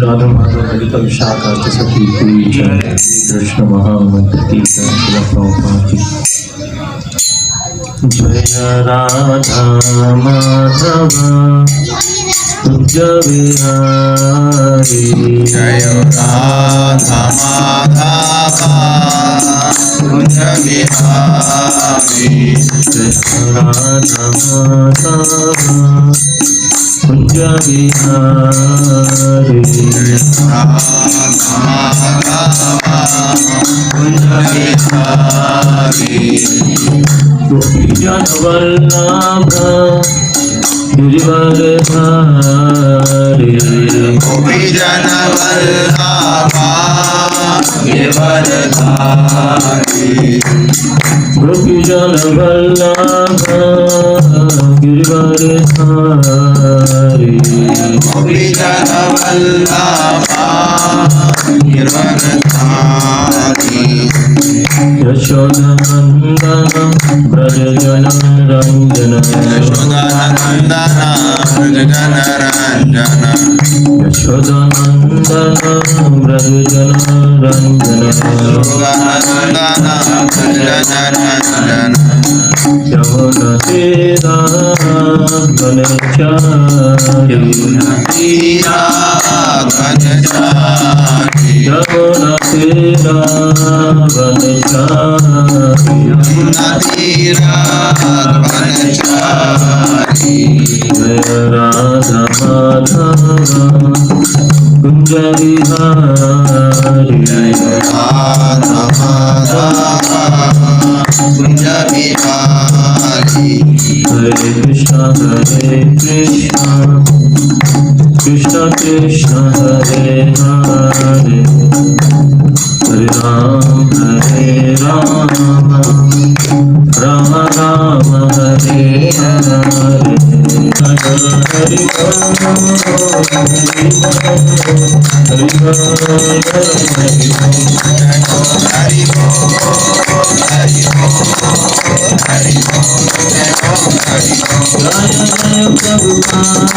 राधा माधव ललिता विशाखा सखी की जय। कृष्ण महामंत्र की जय। प्रभुपाद की जय। राधा माधव कुंज विहारी जय राधा माधव कुंज विहारी। जय राधा माधव कुंज विहारी। राधा माधव कुंज विहारी। गोपी जन वल्लभ गिरिवरधारी। गोपी जन वल्लभ गिरिवरधारी। गोपी जन वल्लभ गिरिवरधारी। गोपी जन वल्लभ गिरिवरधारी। यशोदनंदन ब्रज जन रंजन। यशोदानंदन ब्रज जन रंजन। यशोदनंदन ब्रज जन रंजन। यशोदानंदन ब्रज जन रंजन। यमुना तीरा वनचारी। तीरा वनचारी। यमुना तीरा वनचारी। यमुना तीरा वनचारी। जय राधा माधव कुंज विहारी। जय राधा माधव कुंज विहारी। हरे कृष्ण कृष्ण कृष्ण हरे हरे हरे राम राम राम हरे हरे। हरि हरि हरि हरि हरि। जय प्रभुपाद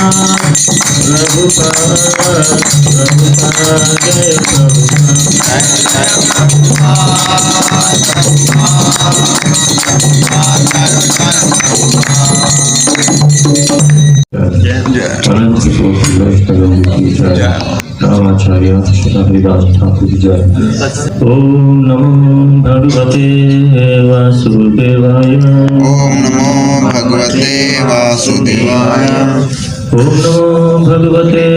जय रामाचार्य हरिदास ठाकुर जय। ओम नमो भगवते वासुदेवाय। ओम नमो भगवते वासुदेवाय। ओम नमो भगवते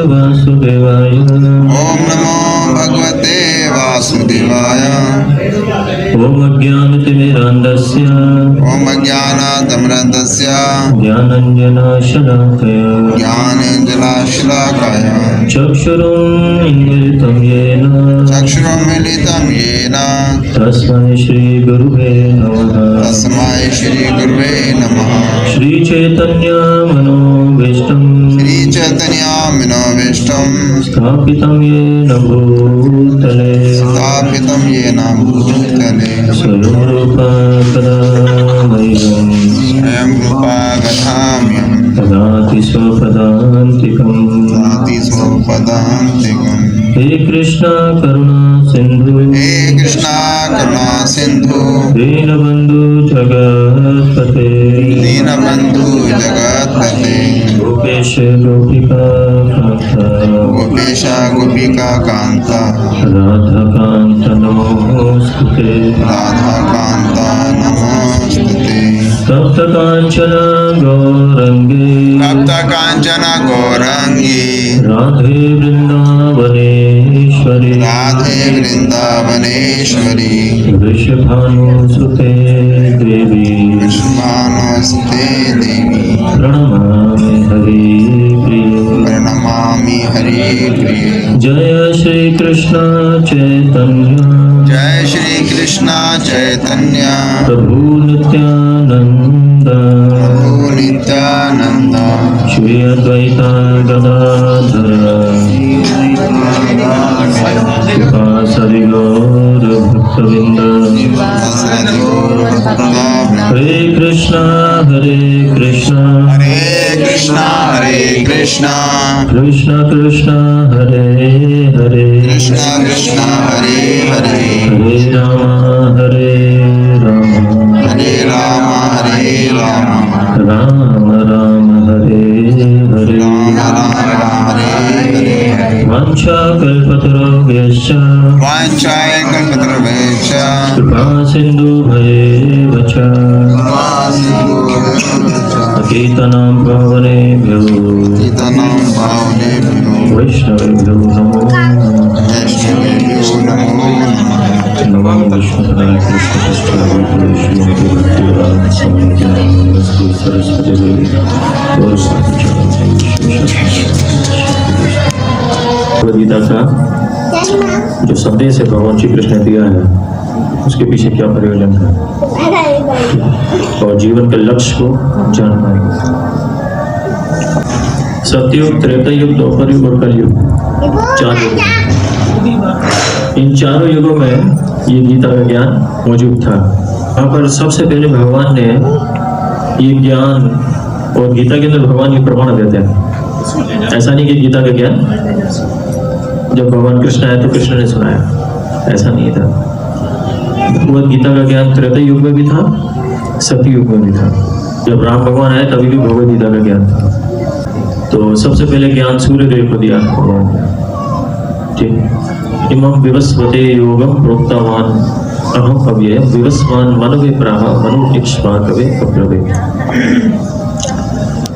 वासुदेवाय। ओम नमो भगवते वासुदेवाय। ओम अज्ञानतिमिरान्धस्य ओम अज्ञानातिमिरान्धस्य ज्ञानाञ्जनशलाकया ज्ञानाञ्जनशलाकया चक्षुरुन्मीलितं येन चक्षुरुन्मीलितं येन तस्मै श्रीगुरुवे नमः। तस्मै श्रीगुरुवे नमः। श्रीचैतन्यमनोभीष्टं श्रीचैतन्यमनोभीष्टं स्थापितं येन भूतले स्थापितं येन भूतले स्वयं रूपा कदा मह्यं स्वयं रूपा कथाम्यं ददाति स्वपदान्तिकम्। ददाति स्वपदान्तिकम्। हे कृष्ण करुणा सिंधु हे कृष्णा करुणा सिंधु दीनबंधु जगत्पते दीनबंधु जगत्पते गोपेश गोपिका कांता गोपेश गोपिका कांता राधाकांत नमोस्तुते। राधाकांता नमोस्तुते। तप्त कांचन गौरंगे तप्त कांचन गौरांगी राधे वृंदावनेश्वरी राधे वृंदावनेश्वरी वृषभानुसुते देवी विश्वानस्ते देवी प्रणमामि हरिप्रिये। प्रणमामि हरि प्रिय। जय श्री कृष्ण चैतन्य जय श्री कृष्ण चैतन्य प्रभु नित्यानंद प्रभु नित्यानंद श्री अद्वैता गदाधर कृपासरि गौर भक्तवृंद। हरे कृष्ण हरे कृष्ण कृष्णा कृष्ण कृष्ण हरे हरे कृष्णा कृष्णा हरे हरे हरे राम हरे राम हरे राम राम राम हरे हरे राम हरे हरे वाञ्छाकल्पतरुभ्यश्च वाञ्छाय कल्पतरुभ्यश्च कृपा सिन्धुभ्येव च पतितानां पावनेभ्यो कीर्तनं भावनेभ्यो वैष्णवेभ्यो नमो वैष्णवेभ्यो नमो नमः नमो विष्णुपदाय कृष्णपक्षाय श्रीमते भक्तिवेदान्त स्वामी नमस्ते सरस्वती देवी गीता का जो संदेश है भगवान श्री कृष्ण ने दिया है उसके पीछे क्या प्रयोजन है और जीवन के लक्ष्य को जान पाएंगे। सतयुग, त्रेता युग, द्वापर युग और कलयुग, 4 युग। इन चारों युगों में ये गीता का ज्ञान मौजूद था। वहाँ पर सबसे पहले भगवान ने ये ज्ञान, और गीता के अंदर भगवान ये प्रमाण देते हैं। ऐसा नहीं कि गीता का ज्ञान जब भगवान कृष्ण आए तो कृष्ण ने सुनाया, ऐसा नहीं था। भगवद गीता का ज्ञान त्रेता युग में भी था, सतयुग में भी था। जब राम भगवान आए तभी भी भगवद गीता का ज्ञान था। तो सबसे पहले ज्ञान सूर्य देव को दिया भगवान ने। ठीक, इमं विवस्वते योगम प्रोक्तवान अहम अव्ययम विवस्वान मनवे प्राह मनुष्वाकवे कप्रवे।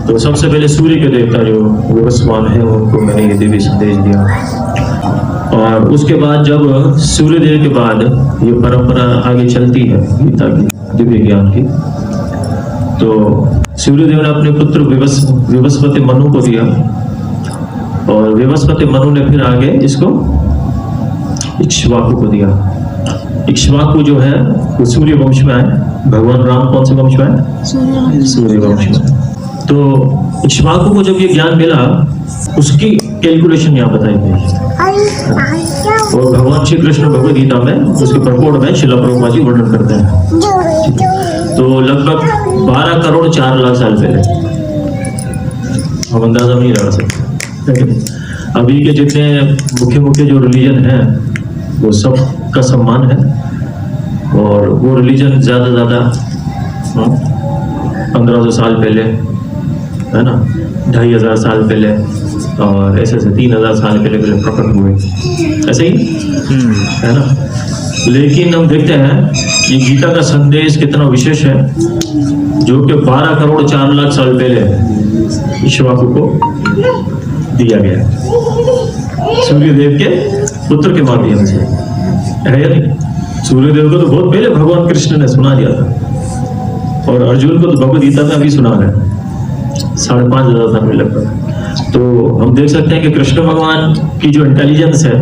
तो सबसे पहले सूर्य के देवता जो विवस्वान है उनको मैंने ये दिव्य संदेश दिया। और उसके बाद जब सूर्य देव के बाद ये परंपरा आगे चलती है गीता की, दिव्य ज्ञान की, तो सूर्यदेव ने अपने पुत्र विवस्वती मनु को दिया, और विवस्वती मनु ने फिर आगे इसको इक्ष्वाकु को दिया। इक्ष्वाकु जो है वो सूर्य वंश में आए। भगवान राम कौन से वंश में आए? सूर्य वंश में। तो इक्ष्वाकु को जब ये ज्ञान मिला उसकी कैलकुलेशन यहाँ बताई गई है। और भगवान श्री कृष्ण भगवद गीता में उसके प्रपोड़ में श्रील प्रभुपाद जी वर्णन करते हैं। तो लगभग 12 करोड़ 4 लाख साल पहले, हम अंदाजा नहीं लगा सकते। अभी के जितने मुख्य जो रिलीजन है वो सब का सम्मान है, और वो रिलीजन ज्यादा 1500 साल पहले, है ना, 2500 साल पहले, और ऐसे 3000 साल पहले प्रकट हुए, ऐसे ही है ना। लेकिन हम देखते हैं ये गीता का संदेश कितना विशेष है, जो कि 12 करोड़ 4 लाख साल पहले इक्ष्वाकु को दिया गया सूर्यदेव के पुत्र के माध्यम से, है या नहीं? सूर्यदेव को तो बहुत पहले भगवान कृष्ण ने सुना दिया था, और अर्जुन को तो भगवद गीता में अभी सुना है 5,500 साल में लगभग। तो हम देख सकते हैं कि कृष्ण भगवान की जो इंटेलिजेंस है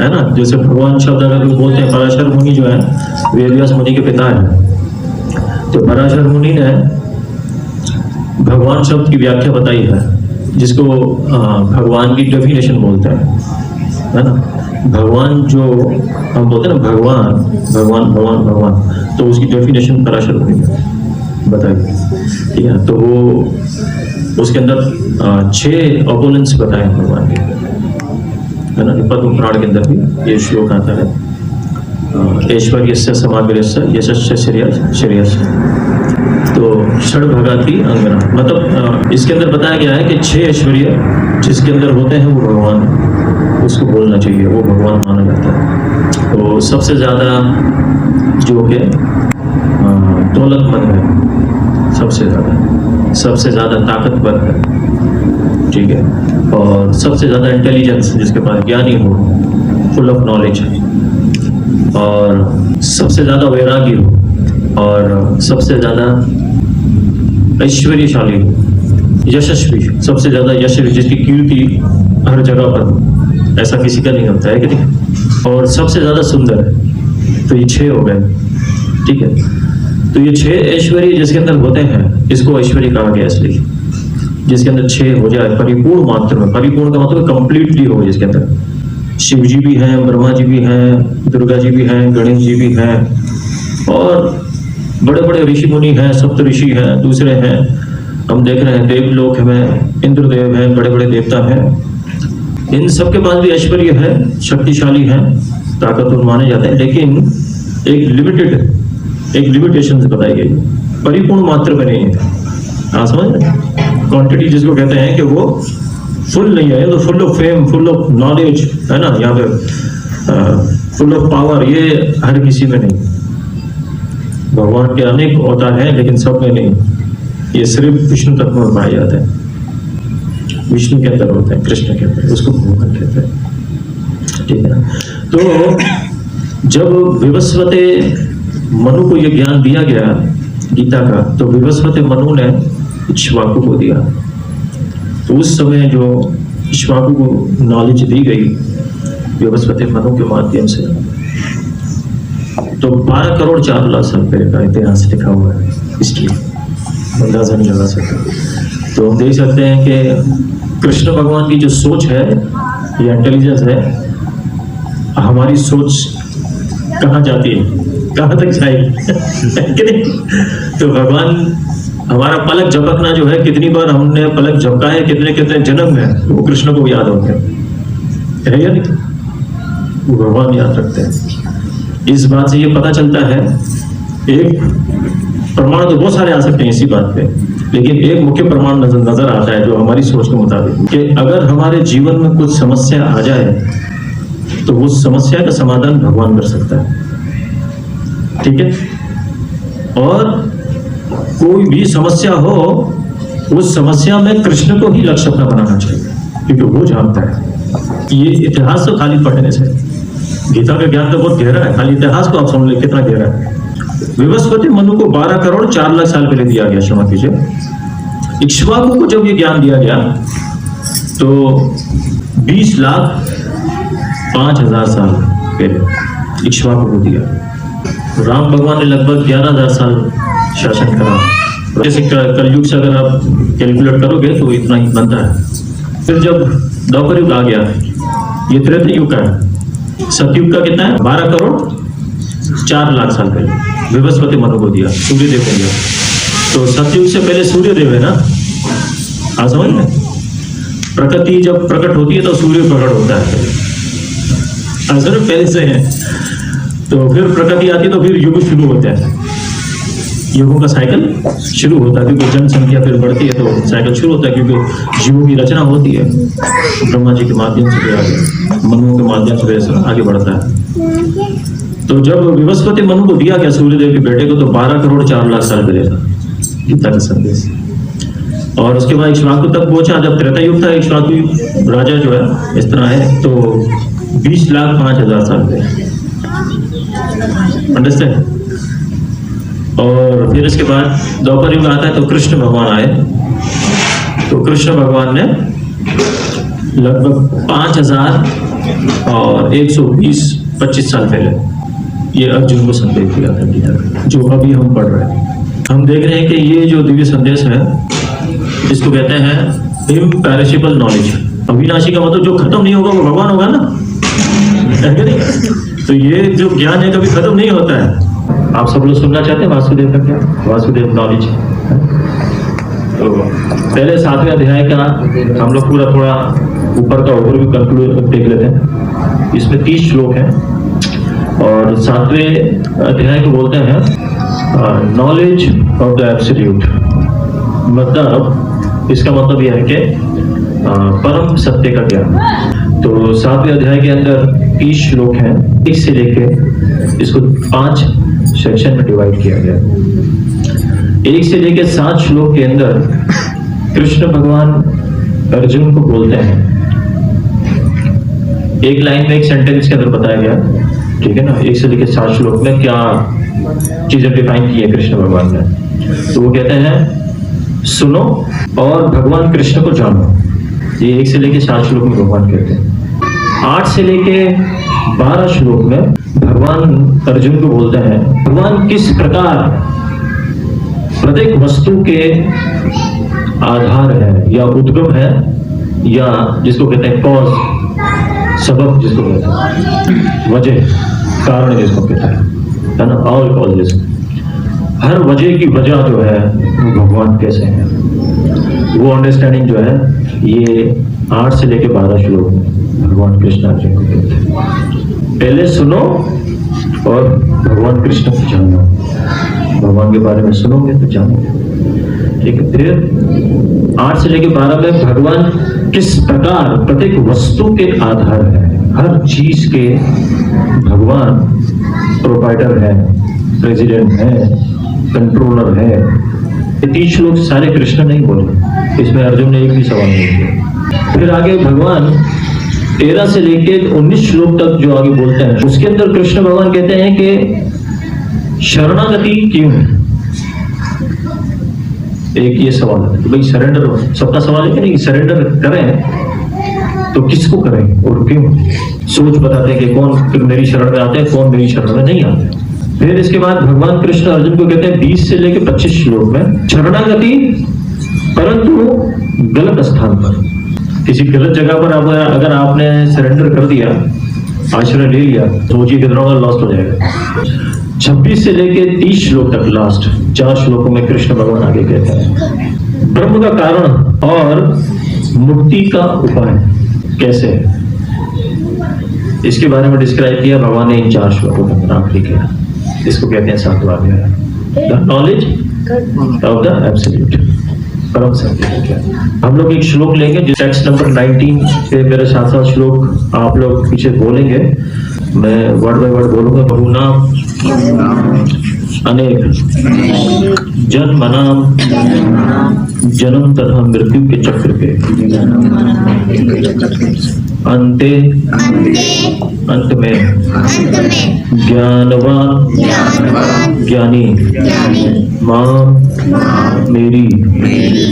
ना, जैसे भगवान शब्द अगर बोलते हैं, पराशर मुनि जो है वेदव्यास मुनि के पिता है। तो पराशर मुनि ने भगवान शब्द की व्याख्या बताई है, जिसको भगवान की डेफिनेशन बोलते हैं, है ना। भगवान जो हम बोलते हैं ना, भगवान भगवान भगवान भगवान, तो उसकी डेफिनेशन पराशर मुनि ने बताई। ठीक है, तो वो उसके अंदर 6 अपोनेंट्स बताए भगवान के, है ना। पद्म पुराण के अंदर भी ये श्लोक आता है, ऐश्वर्यस्य समाग्रस्य यशस्य श्रेयस्य। तो षड्भगाती अंगना, मतलब इसके अंदर बताया गया है कि 6 ऐश्वर्य जिसके अंदर होते हैं वो भगवान, उसको बोलना चाहिए, वो भगवान माना जाता है। तो सबसे ज्यादा जो है दौलतमंद है, सबसे ज्यादा ताकतवर है, ठीक है, और सबसे ज्यादा इंटेलिजेंस जिसके पास, ज्ञानी हो, फुल ऑफ नॉलेज, और सबसे ज्यादा वैरागी हो, और सबसे ज्यादा ऐश्वर्यशाली हो, यशस्वी, सबसे ज्यादा यशस्वी, जिसकी कीर्ति हर जगह पर, ऐसा किसी का नहीं होता है कि नहीं, और सबसे ज्यादा सुंदर है। तो ये 6 हो गए, ठीक है। तो ये 6 ऐश्वर्य जिसके अंदर होते हैं, इसको ऐश्वर्य कहा गया, इसलिए जिसके अंदर 6 हो जाए परिपूर्ण मात्रा में। परिपूर्ण का मतलब कंप्लीटली हो, जिसके अंदर शिव जी भी हैं, ब्रह्मा जी भी हैं, दुर्गा जी भी हैं, गणेश जी भी हैं, और बड़े बड़े ऋषि मुनि हैं, सप्त ऋषि हैं, दूसरे हैं, हम देख रहे हैं देवलोक में इंद्रदेव हैं, बड़े बड़े देवता हैं, इन सब के पास भी ऐश्वर्य है, शक्तिशाली है, ताकतवर माने जाते हैं, लेकिन एक लिमिटेशन से बताई गई, परिपूर्ण मात्रा में नहीं है। हाँ समझ रहे, क्वांटिटी जिसको कहते हैं कि वो फुल नहीं है, तो full of fame, full of knowledge है ना, यहाँ पे फुल ऑफ पावर, ये हर किसी में नहीं। भगवान के अनेक अवतार हैं लेकिन सब में नहीं, ये सिर्फ विष्णु तत्व में पाए जाते हैं, विष्णु के अंदर होते हैं, कृष्ण के अंदर, उसको भगवान कहते हैं। ठीक है ना। तो जब विवस्वते मनु को यह ज्ञान दिया गया गीता का, तो विवस्वते मनु ने इक्ष्वाकु को दिया। तो उस समय जो इक्ष्वाकु को नॉलेज दी गई विवस्वते मनु के माध्यम से, तो 12 करोड़ 4 लाख साल पहले का इतिहास लिखा हुआ है, हिस्ट्री अंदाजा नहीं लगा सकते। तो हम देख सकते हैं कि कृष्ण भगवान की जो सोच है या इंटेलिजेंस है, हमारी सोच कहाँ जाती है, कहाँ तक जाएगी तो भगवान हमारा पलक झपकना जो है, कितनी बार हमने पलक झपका है, कितने कितने जन्म में, वो कृष्ण को याद होते हैं, या नहीं, वो भगवान याद रखते हैं। इस बात से ये पता चलता है, एक प्रमाण तो बहुत सारे आ सकते हैं इसी बात पे, लेकिन एक मुख्य प्रमाण नजर आता है जो हमारी सोच के मुताबिक, कि अगर हमारे जीवन में कुछ समस्या आ जाए तो वो समस्या का समाधान भगवान कर सकता है। ठीक है, और कोई भी समस्या हो, उस समस्या में कृष्ण को ही लक्ष्य अपना बनाना चाहिए, क्योंकि वो जानता है। ये इतिहास तो खाली पढ़ने से, गीता का ज्ञान तो बहुत गहरा है, खाली इतिहास को आप समझ ले कितना गहरा है। विवस्वती मनु को 12 करोड़ 4 लाख साल पहले दिया गया, क्षमा कीजिए। इक्ष्वाकु को जब ये ज्ञान दिया गया तो 20 लाख 5,000 साल पहले इक्ष्वाकु को दिया। राम भगवान ने लगभग 11,000 साल शासन करा। जैसे कलयुग से अगर आप कैलकुलेट करोगे तो इतना ही बनता है। फिर जब द्वापर युग आ गया, ये त्रेता युग का है। सतयुग का कितना है? 12 करोड़ 4 लाख साल पहले विवस्वती मनु को दिया, सूर्यदेव को दिया। तो सतयुग से पहले सूर्यदेव है ना, हाँ समझ में। प्रकृति जब प्रकट होती है तो सूर्य प्रकट होता है, असर पहले से है। तो फिर प्रकृति आती है तो फिर युग शुरू होता है, युगों का साइकिल शुरू होता है, क्योंकि जनसंख्या फिर बढ़ती है तो साइकिल शुरू होता है, क्योंकि जीवों की रचना होती है ब्रह्मा जी के माध्यम से, आगे मनुओं के माध्यम से आगे बढ़ता है। तो जब विवस्वती मनु को दिया गया सूर्यदेव के बेटे को, तो 12 करोड़ 4 लाख साल पहले था गीता का संदेश। और उसके बाद इक्ष्वाकु तक पहुंचा, जब त्रेता युग था, इक्ष्वाकु राजा जो है इस तरह है, तो 20 लाख 5,000 साल पहले, अंडरस्टैंड। और फिर इसके बाद द्वापर युग आता है तो कृष्ण भगवान आए। तो कृष्ण भगवान ने लगभग 5,120-25 साल पहले ये अर्जुन को संदेश दिया था गीता का, जो अभी हम पढ़ रहे हैं। हम देख रहे हैं कि ये जो दिव्य संदेश है, इसको कहते हैं इम्पेरिशेबल नॉलेज। अविनाशी का मतलब जो खत्म नहीं होगा वो भगवान होगा ना, है कि नहीं? तो ये जो ज्ञान है कभी खत्म नहीं होता है। आप सब लोग सुनना चाहते हैं वासुदेव का क्या? वासुदेव नॉलेज। तो पहले 7वें अध्याय का हम लोग पूरा थोड़ा ऊपर का ओवरव्यू कंक्लूड देख लेते हैं। इसमें 30 श्लोक हैं और 7वें अध्याय को बोलते हैं नॉलेज ऑफ द एब्सोल्यूट। मतलब इसका मतलब यह है कि परम सत्य का ज्ञान। तो 7वें अध्याय के अंदर 30 श्लोक हैं, 1 से लेके इसको 5 सेक्शन में डिवाइड किया गया। 1 से लेके 7 श्लोक के अंदर कृष्ण भगवान अर्जुन को बोलते हैं। एक लाइन में, एक सेंटेंस के अंदर बताया गया, ठीक है ना। 1 से लेके 7 श्लोक में क्या चीजें डिफाइन की है कृष्ण भगवान ने। तो वो कहते हैं सुनो और भगवान कृष्ण को जानो। ये 1 से लेके 7 श्लोक में भगवान कहते हैं। 8 से लेके 12 श्लोक में भगवान अर्जुन को बोलते हैं भगवान किस प्रकार प्रत्येक वस्तु के आधार है या उद्गम है, या जिसको कहते हैं कॉज, सबब जिसको कहते हैं, वजह, कारण जिसको कहते हैं, है ना, ऑल कॉजेस। हर वजह की वजह जो है वो भगवान कैसे है, वो अंडरस्टैंडिंग जो है ये 8 से लेके 12 श्लोक में भगवान कृष्ण अर्जुन को कहते हैं। पहले सुनो और भगवान कृष्ण को जानो, भगवान के बारे में सुनोगे तो जानोगे। ठीक है, फिर 8 से लेके 12 में भगवान किस प्रकार प्रत्येक वस्तु के आधार है, हर चीज के भगवान प्रोवाइडर है, प्रेसिडेंट है, कंट्रोलर है। ये 30 श्लोक सारे कृष्ण नहीं बोले, इसमें अर्जुन ने एक भी सवाल नहीं किया। फिर आगे भगवान 13 से लेके 19 श्लोक तक जो आगे बोलते हैं, उसके अंदर कृष्ण भगवान कहते हैं कि शरणागति क्यों है। एक ये सवाल है कि भाई सरेंडर, सबका सवाल है कि नहीं, सरेंडर करें तो किसको करें और क्यों। सोच बताते हैं कि कौन मेरी शरण में आते हैं, कौन मेरी शरण में नहीं आते। फिर इसके बाद भगवान कृष्ण अर्जुन को कहते हैं 20 से लेकर 25 श्लोक में शरणागति, परंतु गलत स्थान पर, किसी गलत जगह पर अगर आपने सरेंडर कर दिया, आश्रय ले लिया, सोचिए कितना लॉस्ट हो जाएगा। 26 से लेके 30 श्लोक तक, लास्ट 4 श्लोकों में कृष्ण भगवान आगे कहते हैं ब्रह्म का कारण और मुक्ति का उपाय कैसे है, इसके बारे में डिस्क्राइब किया भगवान ने इन 4 श्लोकों में। आखिरी किया, इसको कहते हैं 7वां अध्याय, the knowledge of the absolute, परम सत्य। हम लोग एक श्लोक लेंगे जो टेक्स्ट नंबर 19 पे मेरे साथ साथ श्लोक आप लोग पीछे बोलेंगे, मैं वर्ड बाय वर्ड बोलूंगा। बहुनाम अनेक जन्मनाम जन्म तथा मृत्यु के चक्र के अंते अंत में ज्ञानवान ज्ञानी मां मेरी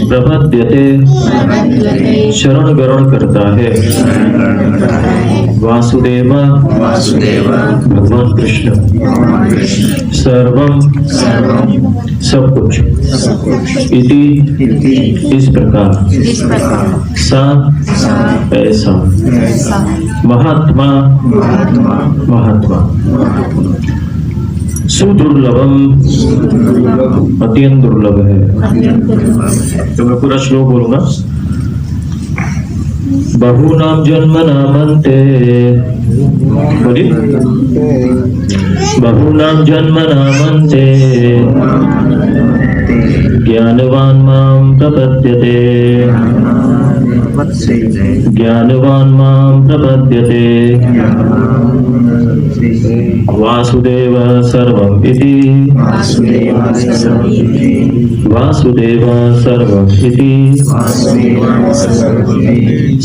प्रपद्यते शरण ग्रहण करता है। वासुदेव भगवान कृष्ण सर्वम सब कुछ इति इस प्रकार सा ऐसा महात्मा महात्मा सुदुर्लभम अत्यंत दुर्लभ है। तो मैं पूरा श्लोक बोलूंगा। बहुनाम जन्मनामन्ते, बोलिए, बहुनाम जन्मनामन्ते ज्ञानवान मां प्रपद्यते, ज्ञानवान मां प्रपद्यते। वासुदेव सर्वम् इति, वासुदेव सर्वम् इति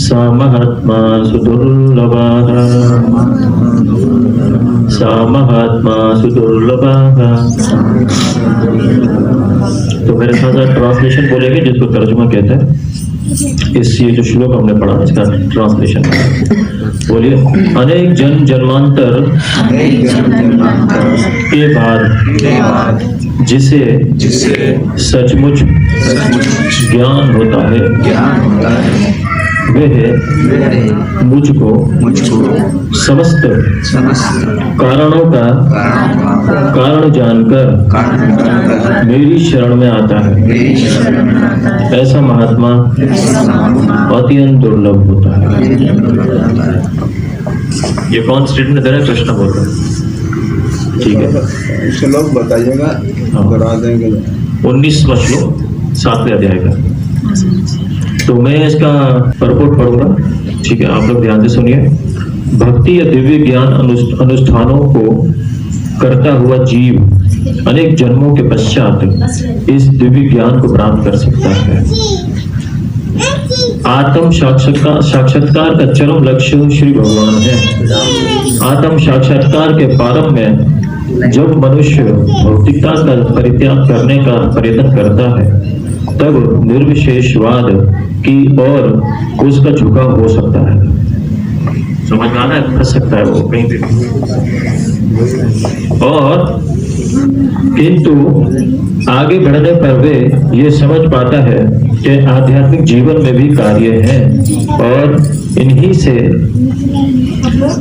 सा महात्मा सुदुर्लभः, सा महात्मा सुदुर्लभः। तो मेरे साथ साथ ट्रांसलेशन बोलेंगे जिसको तर्जुमा कहते हैं। इस ये जो श्लोक हमने पढ़ा इसका ट्रांसलेशन बोलिए। अनेक जन्म जन्मांतर के बाद जिसे सचमुच ज्ञान होता है, वह मुझको समस्त कारणों का कारण जानकर मेरी शरण में आता है। ऐसा महात्मा अत्यंत दुर्लभ होता है। ये कौन स्टेटमेंट दे रहा है? कृष्ण बोल रहे हैं। ठीक है, श्लोक बताइएगा, करा देंगे। 19वां श्लोक 7वें अध्याय का। तो मैं इसका परपोर्ट पढ़ूंगा, ठीक है, आप लोग ध्यान से सुनिए। भक्ति या दिव्य ज्ञान अनुष्ठानों को करता हुआ जीव अनेक जन्मों के पश्चात इस दिव्य ज्ञान को प्राप्त कर सकता है। आत्म साक्षात्कार का चरम लक्ष्य श्री भगवान है। आत्म साक्षात्कार के प्रारंभ में जब मनुष्य भौतिकता का परित्याग करने का प्रयत्न करता है, तब निर्विशेषवाद की ओर उसका झुकाव हो सकता है। समझ में आना है? फंस सकता है वो कहीं भी। और किंतु आगे बढ़ने पर वे ये समझ पाता है कि आध्यात्मिक जीवन में भी कार्य है और इन्हीं से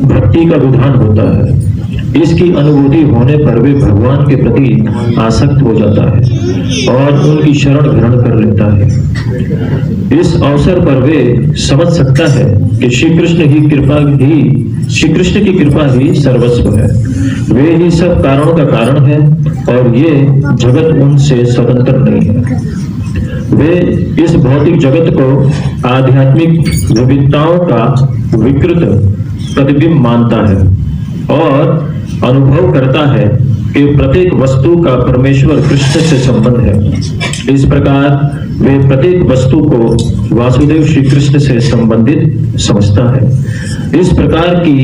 भक्ति का विधान होता है। इसकी अनुभूति होने पर वे भगवान के प्रति आसक्त हो जाता है और उनकी शरण ग्रहण कर लेता है। इस अवसर पर वे समझ सकता है कि श्री कृष्ण की कृपा ही सर्वस्व है। वे ही सब कारणों का कारण है और ये जगत उनसे स्वतंत्र नहीं है। वे इस भौतिक जगत को आध्यात्मिक विविधताओं का विकृत प्रतिबिंब मानता है और अनुभव करता है कि प्रत्येक वस्तु का परमेश्वर कृष्ण से संबंध है। इस प्रकार वे प्रत्येक वस्तु को वासुदेव श्री कृष्ण से संबंधित समझता है। इस प्रकार की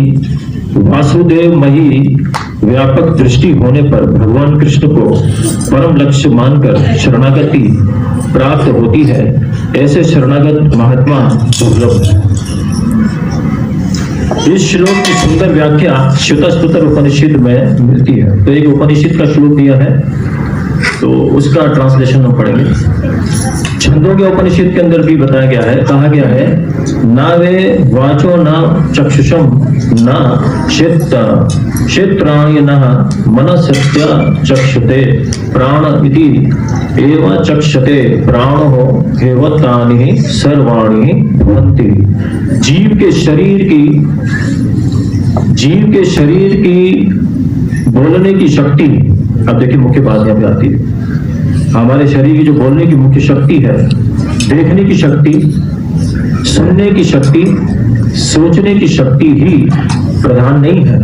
वासुदेवमयी व्यापक दृष्टि होने पर भगवान कृष्ण को परम लक्ष्य मानकर शरणागति प्राप्त होती है। ऐसे शरणागत महात्मा दुर्लभ है। इस श्लोक की सुंदर व्याख्या श्रुतस्तुतर उपनिषद में मिलती है। तो एक उपनिषद का श्लोक दिया है, तो उसका ट्रांसलेशन हम पढ़ेंगे। छंदोग्य उपनिषद के अंदर भी बताया गया है, कहा गया है, ना वे वाचो न चक्षुषम न क्षेत्राणि न मनसत्य चक्षुते प्राण इति एव चक्षते प्राणो एवतानि सर्वाणि भवन्ति। जीव के शरीर की बोलने की शक्ति, अब देखिए मुख्य बात यहाँ पे आती है। हमारे शरीर की जो बोलने की मुख्य शक्ति है, देखने की शक्ति, सुनने की शक्ति, सोचने की शक्ति ही प्रधान नहीं है।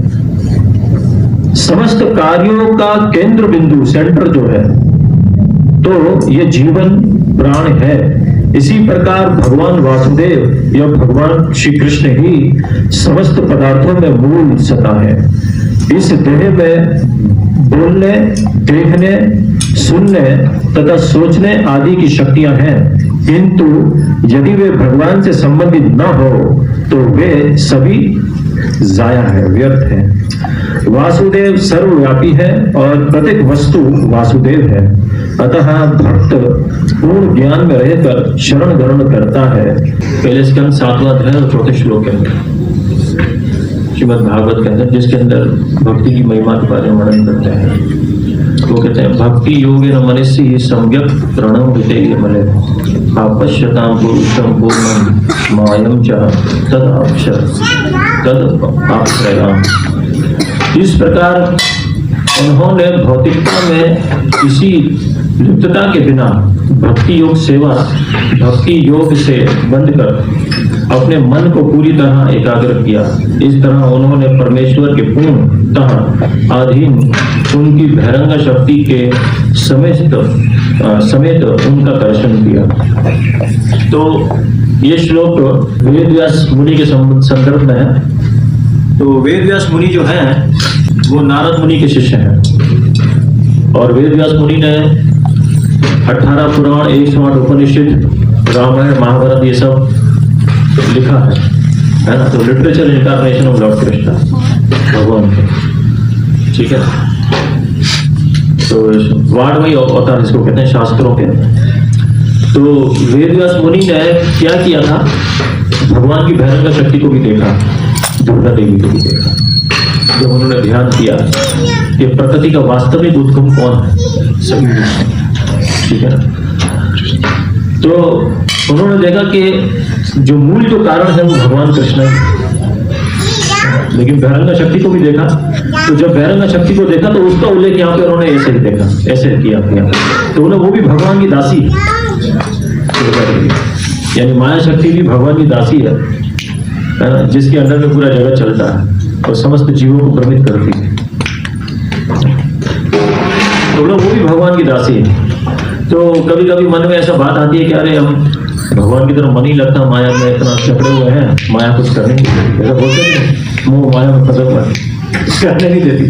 समस्त कार्यों का केंद्र बिंदु, सेंटर जो है, तो ये जीवन प्राण है। इसी प्रकार भगवान वासुदेव या भगवान श्री कृष्ण ही समस्त पदार्थों में मूल सत्ता है। इस देह में बोलने, देखने, सुनने तथा सोचने आदि की शक्तियां हैं, किंतु यदि वे भगवान से संबंधित न हो तो वे सभी जाया है, व्यर्थ है। वासुदेव सर्वव्यापी है और प्रत्येक वस्तु वासुदेव है। अतः भक्त पूर्ण ज्ञान में रहकर शरण ग्रहण करता है। पहले स्कंद 7वां अध्याय और 4 श्लोक के अंदर श्रीमद् भागवत के अंदर, जिसके अंदर भक्ति की महिमा के बारे में वर्णन करते हैं। वो कहते हैं, भक्ति योगेन मनसि सम्यक प्रणव वितेय मले आपश्यतां पुरुषं पूर्णं मायं च तद आश्रयाम। इस प्रकार उन्होंने भौतिकता में किसी लिप्तता के बिना भक्ति योग सेवा, भक्ति योग से बंध कर अपने मन को पूरी तरह एकाग्र किया। इस तरह उन्होंने परमेश्वर के पूर्णतः अधीन उनकी बहिरंग शक्ति के समेत उनका दर्शन किया। तो ये श्लोक वेदव्यास मुनि के संदर्भ में है। तो वेदव्यास मुनि जो है वो नारद मुनि के शिष्य हैं और वेदव्यास मुनि ने 18 पुराण, 108 उपनिषद, रामायण, महाभारत ये सब लिखा है ना। तो literature incarnation of Lord Krishna, भगवान के, ठीक है। तो वाडमयी अवतार इसको कहते हैं शास्त्रों के। तो वेदव्यास मुनि ने क्या किया था, भगवान की बहिरंग शक्ति को भी देखा, दुर्गा देवी को भी देखा। जब उन्होंने ध्यान किया कि प्रकृति का वास्तविक उद्गम कौन है, सभी, ठीक है ना। तो उन्होंने देखा कि जो मूल जो कारण है वो भगवान कृष्ण है, लेकिन बहिरंग शक्ति को भी देखा। तो जब बहिरंग शक्ति को देखा तो उसका उल्लेख यहाँ पे उन्होंने ऐसे ही देखा, ऐसे किया। तो उन्हें वो भी भगवान की दासी, यानी माया शक्ति भी भगवान की दासी है, जिसके अंदर में पूरा जगत चलता है और समस्त जीवों को भ्रमित करती है। तो वो भी भगवान की दासी है। तो कभी कभी मन में ऐसा बात आती है कि अरे हम भगवान की तरफ मन ही लगता, माया में इतना चपड़े हुए हैं, माया कुछ करने नहीं देती, ऐसा बोलते हैं, मोह माया में फंसा हुआ है, करने नहीं देती,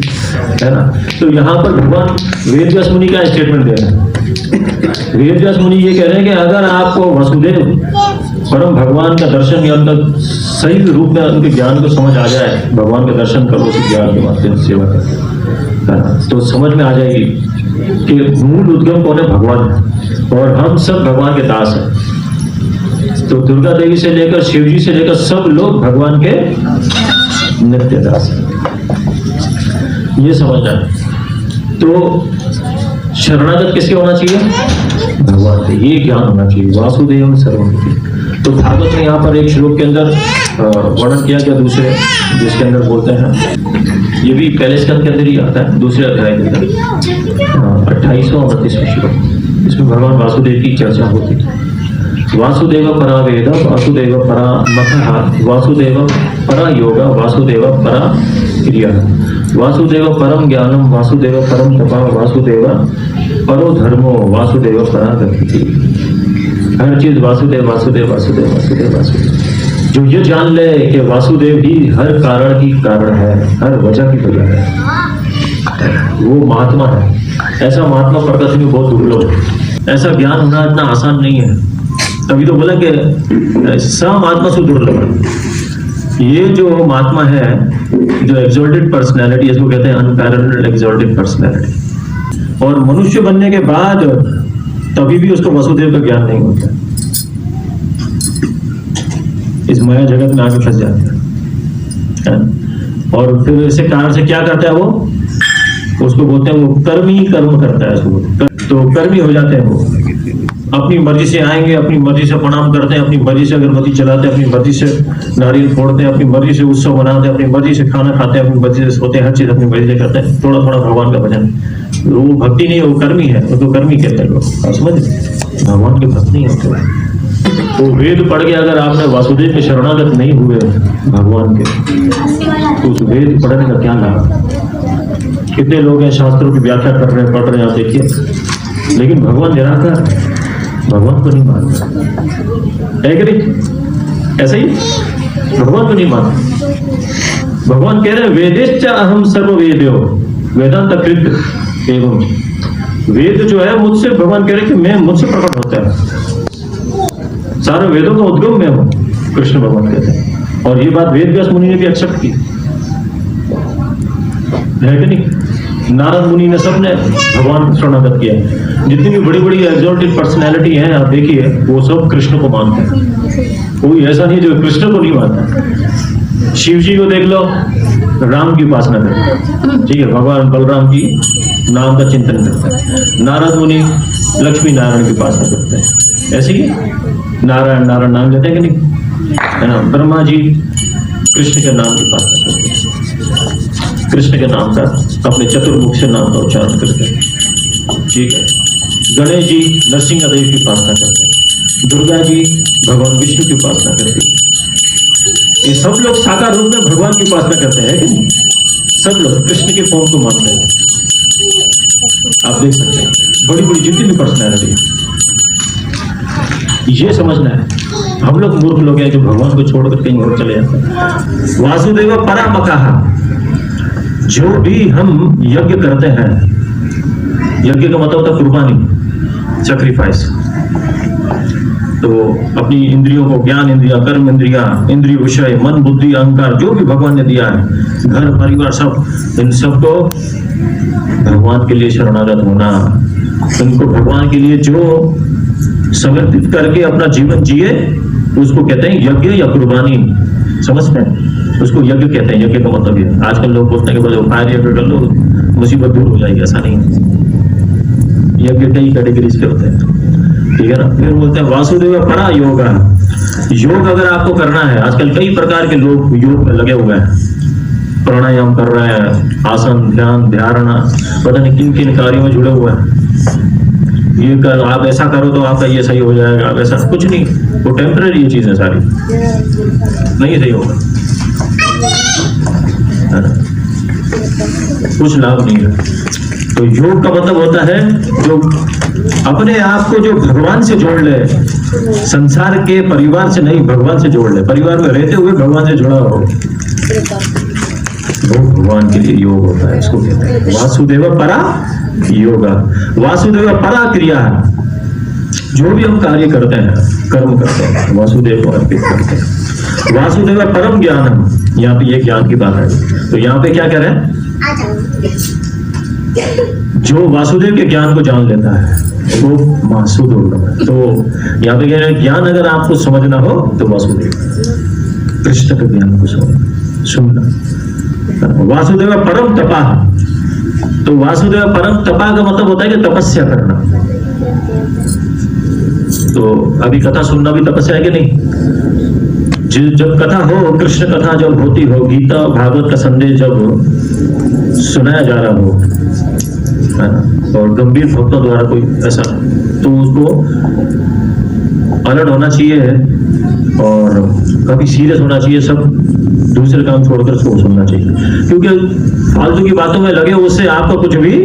है ना। तो यहाँ पर भगवान वेदव्यास मुनि का स्टेटमेंट दे रहे हैं। वेदव्यास मुनि ये कह रहे हैं कि अगर आपको वसुदेव परम भगवान का दर्शन या उनका सही रूप में उनके ज्ञान को समझ आ जाए, भगवान का दर्शन करो उसी ज्ञान के माध्यम से सेवा करो, तो समझ में आ जाएगी कि मूल उद्गम कौन है, भगवान है और हम सब भगवान के दास हैं। तो दुर्गा देवी से लेकर शिव जी से लेकर सब लोग भगवान के नित्य दास हैं। ये समझना है। तो शरणागत किसके होना चाहिए? भगवान के। ये ज्ञान होना चाहिए, वासुदेव सर्वमिति। तो भागवत में यहाँ पर एक श्लोक के अंदर वर्णन किया गया दूसरे, जिसके अंदर बोलते हैं, ये भी पहले स्कंद के अंदर ही आता है, दूसरे अध्याय के अंदर 28वां 29वां श्लोक। इसमें भगवान वासुदेव की चर्चा होती है। वासुदेव परा वेद, वासुदेव परा मखः, वासुदेव परा योगा, वासुदेव परा क्रिया, वासुदेव परम ज्ञानम, वासुदेव परम तपा, वासुदेव परो धर्मो, वासुदेव परा गति। हर चीज वासुदेव वासुदेव वासुदेव वासुदेव वासुदेव। जो ये जान ले कि वासुदेव ही हर कारण की कारण है, हर वजह की वजह है, वो महात्मा है। ऐसा महात्मा प्रकृति में बहुत दुर्लभ है। ऐसा ज्ञान होना इतना आसान नहीं है। तभी तो बोला कि सम आत्मा से दुर्लभ। ये जो महात्मा है, जो एक्सॉल्टेड पर्सनैलिटी, इसको कहते हैं अनपैरेलल्ड एक्सॉल्टेड पर्सनैलिटी। और मनुष्य बनने के बाद तभी भी उसको वसुदेव का ज्ञान नहीं होता, इस माया जगत में आगे फंस जाता है। और फिर इसे कारण से क्या करता है वो, उसको बोलते हैं वो कर्मी कर्म करता है उसको। तो कर्मी हो जाते हैं वो, अपनी मर्जी से आएंगे, अपनी मर्जी से प्रणाम करते हैं, अपनी मर्जी से अगरबत्ती चलाते हैं, अपनी मर्जी से नारियल फोड़ते हैं, अपनी मर्जी से उत्सव मनाते हैं, अपनी मर्जी से खाना खाते हैं, अपनी मर्जी से सोते हैं, हर चीज अपनी मर्जी से करते हैं। थोड़ा थोड़ा भगवान का भजन, वो भक्ति नहीं है, वो कर्मी है, उसको कर्मी कहते हैं लोग। समझ, भगवान की भक्ति नहीं होती। तो वेद पढ़ के अगर आपने वासुदेव के शरणागत नहीं हुए भगवान के, तो उस वेद पढ़ने का क्या लाभ? कितने लोग हैं शास्त्रों की व्याख्या कर रहे हैं, पढ़ रहे हैं, आप देखिए, लेकिन भगवान निराकार, भगवान को नहीं मानता है कि नहीं? ऐसे ही भगवान को नहीं मानता। भगवान कह रहे हैं वेदेश्च अहम सर्व वेद्यो वेदांत कृत एवं। वेद जो है मुझसे, भगवान कह रहे कि मैं, मुझसे प्रकट होता है, सारे वेदों का उद्गम मैं हूं, कृष्ण भगवान कहते हैं। और ये बात वेद व्यास मुनि ने भी एक्सेप्ट की है कि नहीं? नारद मुनि ने सबने भगवान को शरणागत किया। जितनी भी बड़ी बड़ी एक्सॉल्टेड पर्सनैलिटी हैं, आप देखिए, वो सब कृष्ण को मानते हैं। कोई ऐसा नहीं जो कृष्ण को नहीं मानता। शिव जी को देख लो, राम की उपासना करते हैं, ठीक है, भगवान बलराम की नाम का चिंतन करते हैं। नारद मुनि लक्ष्मी नारायण की उपासना करते हैं। ऐसे ही नारायण नारायण नाम लेते हैं कि नहीं, है ना? ब्रह्मा जी कृष्ण के नाम की उपासना करते हैं, कृष्ण के नाम का, अपने चतुर्मुख से नाम का उच्चारण करते हैं, ठीक है। गणेश जी नरसिंह देव की उपासना करते हैं, दुर्गा जी भगवान विष्णु की उपासना करती है। ये सब लोग साकार रूप में भगवान की उपासना करते हैं कि नहीं? सब लोग कृष्ण के फॉर्म को मानते हैं। आप देख सकते हैं बड़ी बड़ी जितनी भी पर्सनैलिटी, ये समझना है। हम लोग मूर्ख लोग हैं जो भगवान को छोड़कर कहीं और चले जाते हैं। वासुदेव परामकः, जो भी हम यज्ञ करते हैं, यज्ञ का मतलब होता है कुर्बानी, सैक्रिफाइस। तो अपनी इंद्रियों को, ज्ञान इंद्रिया, कर्म इंद्रिया, इंद्रिय विषय, मन बुद्धि अहंकार, जो भी भगवान ने दिया है, घर परिवार सब, इन सबको भगवान के लिए शरणागत होना, उनको भगवान के लिए जो समर्पित करके अपना जीवन जिए, उसको कहते हैं यज्ञ या कुर्बानी। समझते हैं? उसको यज्ञ कहते हैं। यज्ञ का मतलब ये, आजकल लोग बोलते हैं कि बोले फायर यज्ञ कर लो मुसीबत दूर हो जाएगी, ऐसा नहीं है। यज्ञ कई कैटेगरीज के होते हैं, ठीक है ना? फिर बोलते हैं वासुदेव परा योगा। योग अगर आपको करना है, आजकल कई प्रकार के लोग योग में लगे हुए हैं, प्राणायाम कर रहे हैं, आसन ध्यान धारणा, पता नहीं किन किन कार्यों में जुड़े हुए हैं। ये कर, आप ऐसा करो तो आपका ये सही हो जाएगा, आप ऐसा, कुछ नहीं, वो टेम्पररी चीज है सारी, नहीं सही होगा, कुछ लाभ नहीं है। तो योग का मतलब होता है जो अपने आप को जो भगवान से जोड़ ले, संसार के परिवार से नहीं, भगवान से जोड़ ले, परिवार में रहते हुए भगवान से जुड़ा हो, वो भगवान के लिए योग होता है। इसको कहते हैं वासुदेव परा योगा। वासुदेव परा क्रिया है, जो भी हम कार्य करते हैं, कर्म करते हैं, वासुदेव को अर्पित करते हैं। वासुदेव परम ज्ञानम, यहाँ पे ये ज्ञान की बात है। तो यहाँ पे क्या कह रहे हैं? जो वासुदेव के ज्ञान को जान लेता है वो वासुदेव है। तो यहाँ पे कह रहे हैं ज्ञान अगर आपको समझना हो तो वासुदेव, कृष्ण के ज्ञान को सुनना। वासुदेव परम तपा, तो वासुदेव परम तपा का मतलब होता है कि तपस्या करना। तो अभी कथा सुनना भी तपस्या है कि नहीं? जब कथा हो, कृष्ण कथा जब होती हो, गीता भागवत का संदेश जब सुनाया जा रहा हो, है ना, और गंभीर भक्तों द्वारा कोई ऐसा, तो उसको अलर्ट होना चाहिए और काफी सीरियस होना चाहिए, सब दूसरे काम छोड़कर उसको सुनना चाहिए, क्योंकि फालतू की बातों में लगे उससे आपका कुछ भी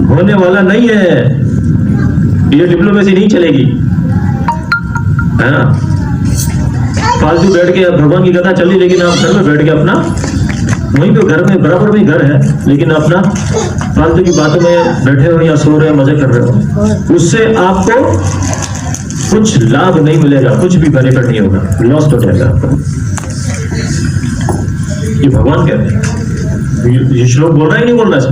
होने वाला नहीं है। ये डिप्लोमेसी नहीं चलेगी, है ना। फालतू बैठ के भगवान की कथा चली, लेकिन आप घर में बैठ के अपना, वहीं पे घर में बराबर में घर है, लेकिन अपना फालतू की बातों में बैठे हो या सो रहे हो, मजे कर रहे हो, उससे आपको कुछ लाभ नहीं मिलेगा, कुछ भी बेनिफिट नहीं होगा, लॉस हो जाएगा आपको। ये भगवान कहते हैं, ये श्लोक बोल रहा है नहीं बोल रहा है?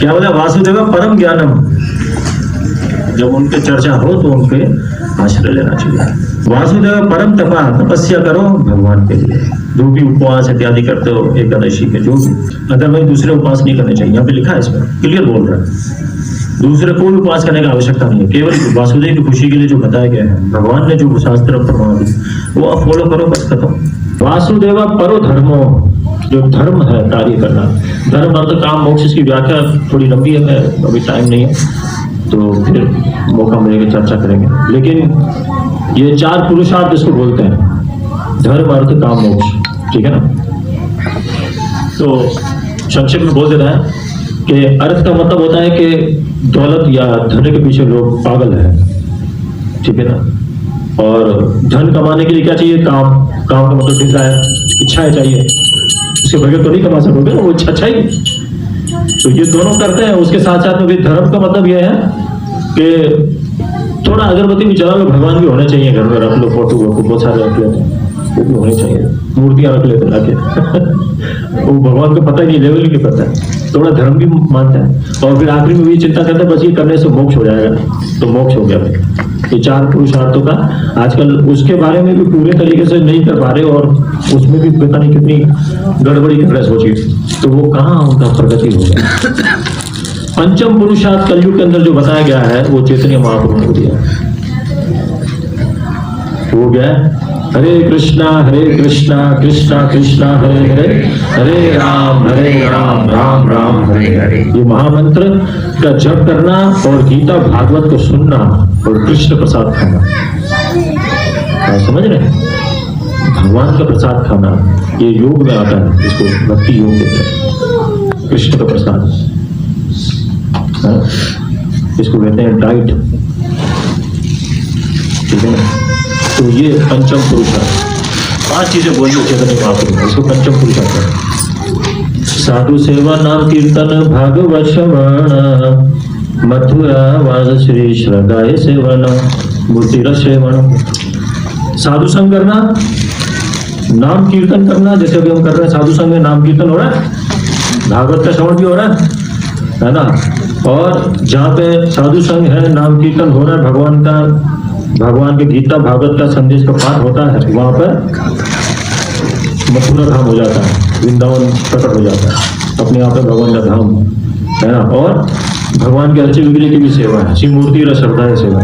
क्या बोला? वासुदेव परम ज्ञानम। जब उनके चर्चा हो तो उनके आश्रय लेना चाहिए। वासुदेव परम तपा, तपस्या करो भगवान के लिए, जो भी उपवास इत्यादि करते हो, एकादशी के जो भी, अदरवाइज दूसरे उपवास नहीं करने चाहिए। यहाँ पे लिखा है, इसमें क्लियर बोल रहा है, दूसरे कोई उपवास करने की आवश्यकता नहीं है, केवल वासुदेव की खुशी के लिए जो बताया गया है, भगवान ने जो शास्त्र प्रमाण दी वो आप फॉलो करो, बस खत्म। वासुदेव परो धर्मो, जो धर्म है कार्य करना, धर्म अर्थ काम मोक्ष, इसकी व्याख्या थोड़ी लंबी है, अभी टाइम नहीं है, तो फिर मौका मिलेगा चर्चा करेंगे। लेकिन ये 4 पुरुषार्थ इसको बोलते हैं, धर्म अर्थ काम मोक्ष, ठीक है ना। तो संक्षेप में बोल देता है कि अर्थ का मतलब होता है कि दौलत या धन के पीछे लोग पागल है, ठीक है ना। और धन कमाने के लिए क्या चाहिए? काम। काम का मतलब डिजायर, इच्छाएं चाहिए, उसके बगैर तो नहीं कमा सकोगे, वो इच्छा चाहिए। तो ये दोनों करते हैं। उसके साथ साथ में भी धर्म का मतलब ये है कि थोड़ा अगरबत्ती भी जला लो, भगवान भी होने चाहिए घर में, रख लो, फोटो बहुत सारे रख लेते हैं, वो भी होने चाहिए, मूर्तियां रख लेते लाके वो भगवान को पता ही नहीं, लेवल की पता है, थोड़ा धर्म भी मानता है। और फिर आखिरी में भी चिंता करता है, बस ये करने से मोक्ष हो जाएगा, तो मोक्ष हो गया भाई। ये 4 पुरुषार्थों का आजकल उसके बारे में भी पूरे तरीके से नहीं कर पा रहे, और उसमें भी पता नहीं कितनी गड़बड़ी कर रहे सोचिए, तो वो कहाँ उनका प्रगति होगा। पंचम पुरुषार्थ कलयुग के अंदर जो बताया गया है वो चैतन्य महाप्रभु ने दिया, वो क्या है? हरे कृष्णा कृष्णा कृष्णा हरे हरे, हरे राम राम राम हरे हरे। ये महामंत्र का जप करना और गीता भागवत को सुनना और कृष्ण प्रसाद खाना, समझ रहे हैं? भगवान का प्रसाद खाना ये योग में आता है, इसको भक्ति योग कहते हैं। कृष्ण का प्रसाद, इसको कहते हैं डाइट, ठीक है ना। तो ये पंचम पुरुषार्थ, 5 चीजें बोली चैतन्य महाप्रभु, इसको पंचम पुरुषार्थ है। साधु सेवा नाम कीर्तन भागवत श्रवण, मथुरा वास श्री श्रद्धाय सेवन, बुद्धिर सेवन। साधु संग करना, नाम कीर्तन करना, जैसे अभी हम कर रहे हैं, साधु संग में नाम कीर्तन हो रहा है, भागवत का श्रवण भी हो रहा है ना। और जहाँ पे साधु संग है, नाम कीर्तन हो रहा है, भगवान के गीता भागवत का संदेश का पाठ होता है, वहां पर मथुरा धाम हो जाता है, वृंदावन प्रकट हो जाता है, अपने आप में भगवान का धाम है ना। और भगवान के अर्चे विग्रह की भी सेवा है, श्री मूर्ति और श्रद्धा है सेवा।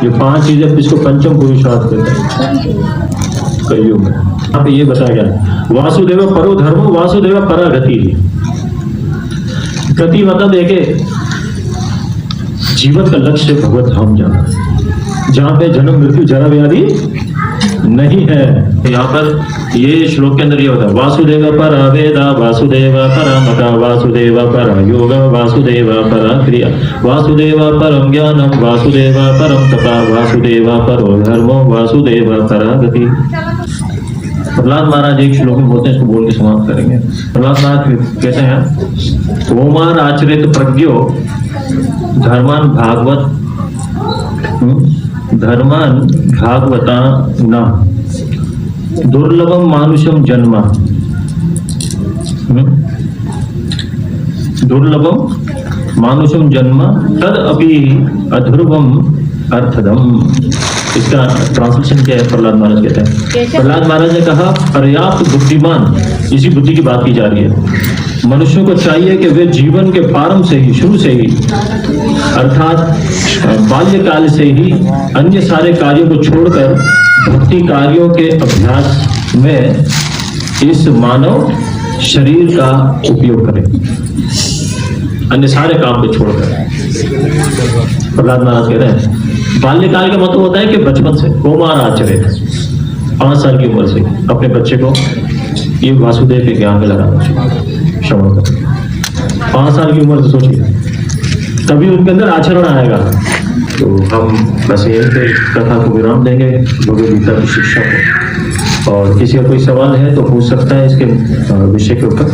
ये 5 चीजें, इसको पंचम पुरुषार्थ कहते हैं कलयुग में। यहाँ पे ये बताया गया, वासुदेव परो धर्मो, वासुदेव परा गति। गति मतलब एक जीवन का लक्ष्य भगवत धाम जाना, जहाँ पे जन्म मृत्यु जरा व्याधि नहीं है। यहाँ पर ये श्लोक के अंदर ये होता है, वासुदेव पर वेदा, वासुदेव पर मता, वासुदेव पर योग, वासुदेव पर क्रिया, वासुदेव परम ज्ञानम, वासुदेव परम तपा, वासुदेव परो धर्मो, वासुदेव पर गति। प्रहलाद महाराज एक श्लोक में बोलते हैं, इसको बोल के समाप्त करेंगे। प्रहलाद महाराज कहते हैं, ओमार आचरित प्रज्ञो धर्मान भागवत, धर्मान भागवता न दुर्लभम मानुषम जन्म, दुर्लभम मानुषम जन्म तद अपि अध्रुवम अर्थदम। इसका ट्रांसलेशन क्या है? प्रहलाद महाराज कहते हैं, प्रहलाद महाराज ने कहा पर्याप्त बुद्धिमान, इसी बुद्धि की बात की जा रही है, मनुष्यों को चाहिए कि वे जीवन के प्रारंभ से ही, शुरू से ही, अर्थात बाल्यकाल से ही अन्य सारे कार्यों को छोड़कर भक्ति कार्यों के अभ्यास में इस मानव शरीर का उपयोग करें, अन्य सारे काम को छोड़कर। प्रहलाद महाराज कह रहे हैं बाल्यकाल का मतलब होता है कि बचपन से, कौमार आचरित, 5 साल की उम्र से अपने बच्चे को ये वासुदेव के ज्ञान में लगाना, श्रवण कर। 5 साल की उम्र से सोचिए, तभी उनके अंदर आचरण आएगा। तो हम बस यहीं पे कथा को विराम देंगे भगवद गीता की शिक्षा को, और किसी का कोई सवाल है तो पूछ सकता है इसके विषय के ऊपर।